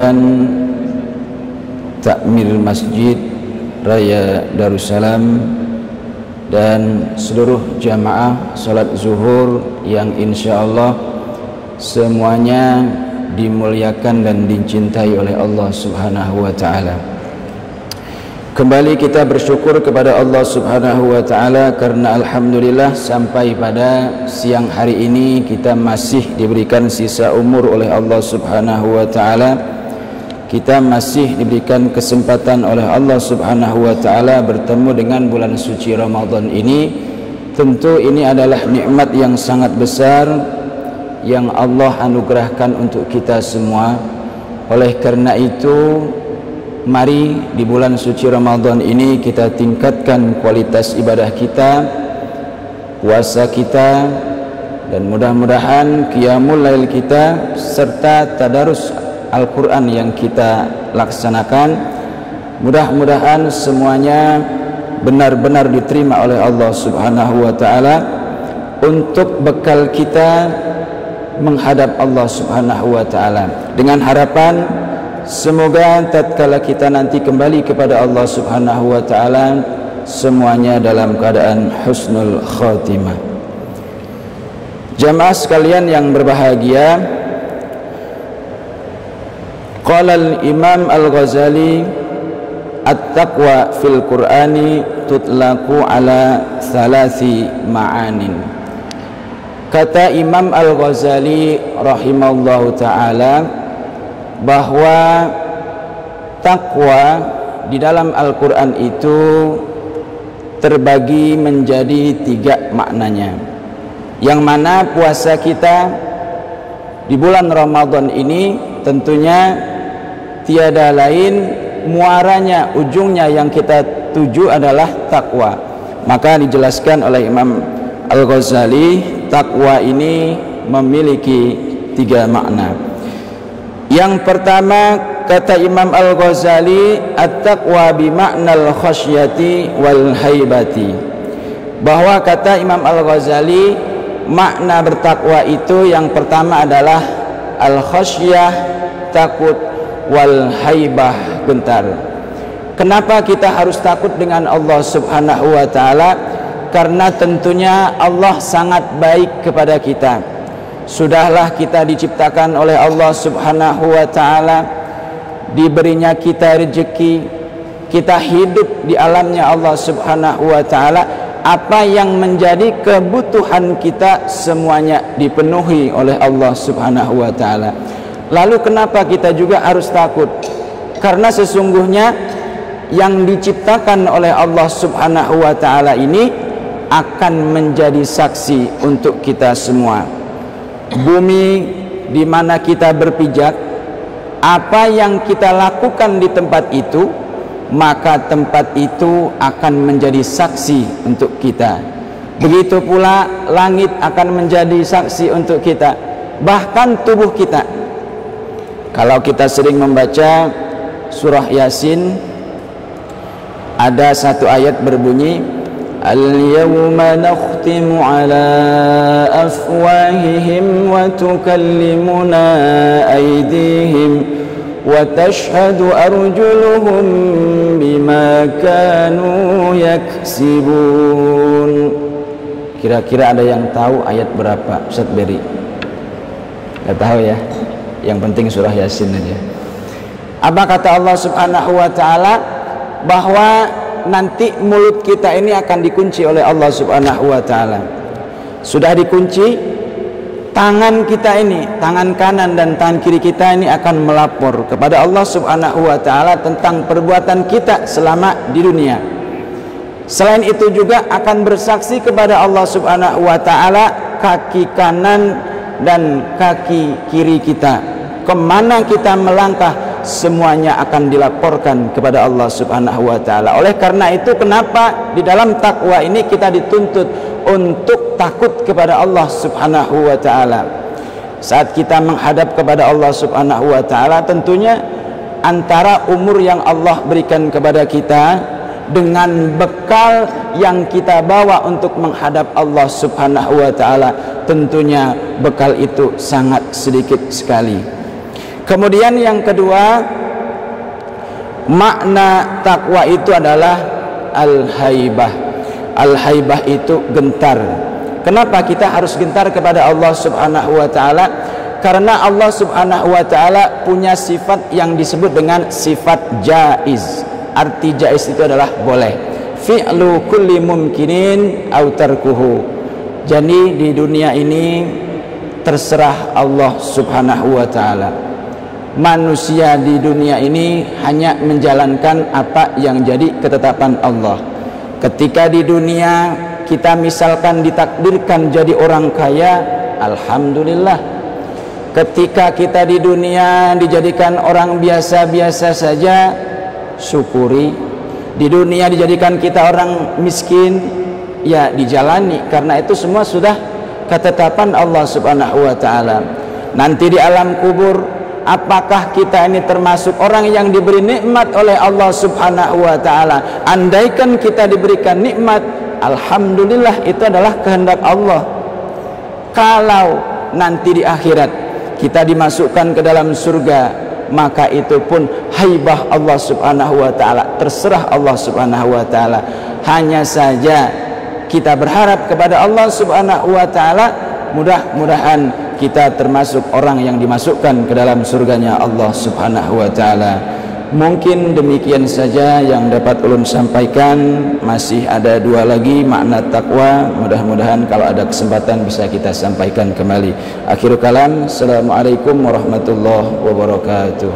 dan takmir Masjid Raya Darussalam dan seluruh jamaah salat zuhur yang insyaallah semuanya dimuliakan dan dicintai oleh Allah Subhanahu wa taala. Kembali kita bersyukur kepada Allah Subhanahu wa taala karena alhamdulillah sampai pada siang hari ini kita masih diberikan sisa umur oleh Allah Subhanahu wa taala. Kita masih diberikan kesempatan oleh Allah Subhanahu wa taala bertemu dengan bulan suci Ramadan ini. Tentu ini adalah nikmat yang sangat besar yang Allah anugerahkan untuk kita semua. Oleh karena itu, mari di bulan suci Ramadan ini kita tingkatkan kualitas ibadah kita, puasa kita, dan mudah-mudahan qiyamul lail kita serta tadarus Al-Quran yang kita laksanakan, mudah-mudahan semuanya benar-benar diterima oleh Allah Subhanahu wa taala untuk bekal kita menghadap Allah Subhanahu wa taala, dengan harapan semoga tatkala kita nanti kembali kepada Allah Subhanahu wa taala semuanya dalam keadaan husnul khatimah. Jamaah sekalian yang berbahagia, qala al-Imam Al-Ghazali, at-taqwa fil Qur'ani tutlaqu ala thalathi ma'anin. Kata Imam Al-Ghazali rahimallahu taala bahwa takwa di dalam Al-Quran itu terbagi menjadi 3 maknanya, yang mana puasa kita di bulan Ramadan ini tentunya tiada lain muaranya, ujungnya yang kita tuju adalah takwa. Maka dijelaskan oleh Imam Al-Ghazali, takwa ini memiliki 3 makna. Yang pertama, kata Imam Al-Ghazali, at-taqwa bimaknal khasyati wal haibati, bahwa kata Imam Al-Ghazali makna bertakwa itu yang pertama adalah al-khasyah, takut, wal haibah, gentar. Kenapa kita harus takut dengan Allah Subhanahu wa taala? Karena tentunya Allah sangat baik kepada kita. Sudahlah kita diciptakan oleh Allah Subhanahu wa taala, diberinya kita rezeki, kita hidup di alamnya Allah Subhanahu wa taala. Apa yang menjadi kebutuhan kita semuanya dipenuhi oleh Allah Subhanahu wa taala. Lalu kenapa kita juga harus takut? Karena sesungguhnya yang diciptakan oleh Allah Subhanahu wa taala ini akan menjadi saksi untuk kita semua. Bumi di mana kita berpijak, apa yang kita lakukan di tempat itu, maka tempat itu akan menjadi saksi untuk kita. Begitu pula langit akan menjadi saksi untuk kita, bahkan tubuh kita. Kalau kita sering membaca surah Yasin, ada satu ayat berbunyi, al-yawma nakhtimu ala afwahihim wa tukallimuna aydihim wa tashhadu arjuluhum bima kanu yaksibun. Kira-kira ada yang tahu ayat berapa, Ustaz Beri? Gak tahu ya, yang penting surah Yasin aja. Apa kata Allah Subhanahu wa taala? Bahwa nanti mulut kita ini akan dikunci oleh Allah Subhanahu wa taala. Sudah dikunci, tangan kita ini, tangan kanan dan tangan kiri kita ini akan melapor kepada Allah Subhanahu wa taala tentang perbuatan kita selama di dunia. Selain itu juga akan bersaksi kepada Allah Subhanahu wa taala kaki kanan dan kaki kiri kita. Kemana kita melangkah, semuanya akan dilaporkan kepada Allah Subhanahu wa taala. Oleh karena itu, kenapa di dalam takwa ini kita dituntut untuk takut kepada Allah Subhanahu wa taala. Saat kita menghadap kepada Allah Subhanahu wa taala, tentunya antara umur yang Allah berikan kepada kita dengan bekal yang kita bawa untuk menghadap Allah Subhanahu wa taala, tentunya bekal itu sangat sedikit sekali. Kemudian yang kedua, makna takwa itu adalah al-haibah. Al-haibah itu gentar. Kenapa kita harus gentar kepada Allah Subhanahu wa taala? Karena Allah Subhanahu wa taala punya sifat yang disebut dengan sifat jaiz. Arti jaiz itu adalah boleh. Fi'lu kulli mumkinin aw tarkuhu. Jadi di dunia ini terserah Allah Subhanahu wa taala. Manusia di dunia ini hanya menjalankan apa yang jadi ketetapan Allah. Ketika di dunia kita misalkan ditakdirkan jadi orang kaya, alhamdulillah. Ketika kita di dunia dijadikan orang biasa-biasa saja, syukuri. Di dunia dijadikan kita orang miskin, ya dijalani, karena itu semua sudah ketetapan Allah Subhanahu wa taala. Nanti di alam kubur, apakah kita ini termasuk orang yang diberi nikmat oleh Allah Subhanahu wa taala? Andaikan kita diberikan nikmat, alhamdulillah, itu adalah kehendak Allah. Kalau nanti di akhirat kita dimasukkan ke dalam surga, maka itu pun haibah Allah Subhanahu wa taala, terserah Allah Subhanahu wa taala. Hanya saja kita berharap kepada Allah Subhanahu wa taala, mudah-mudahan kita termasuk orang yang dimasukkan ke dalam surganya Allah Subhanahu wa taala. Mungkin demikian saja yang dapat ulun sampaikan. Masih ada 2 lagi makna takwa. Mudah-mudahan kalau ada kesempatan bisa kita sampaikan kembali. Akhirul kalam. Assalamualaikum warahmatullahi wabarakatuh.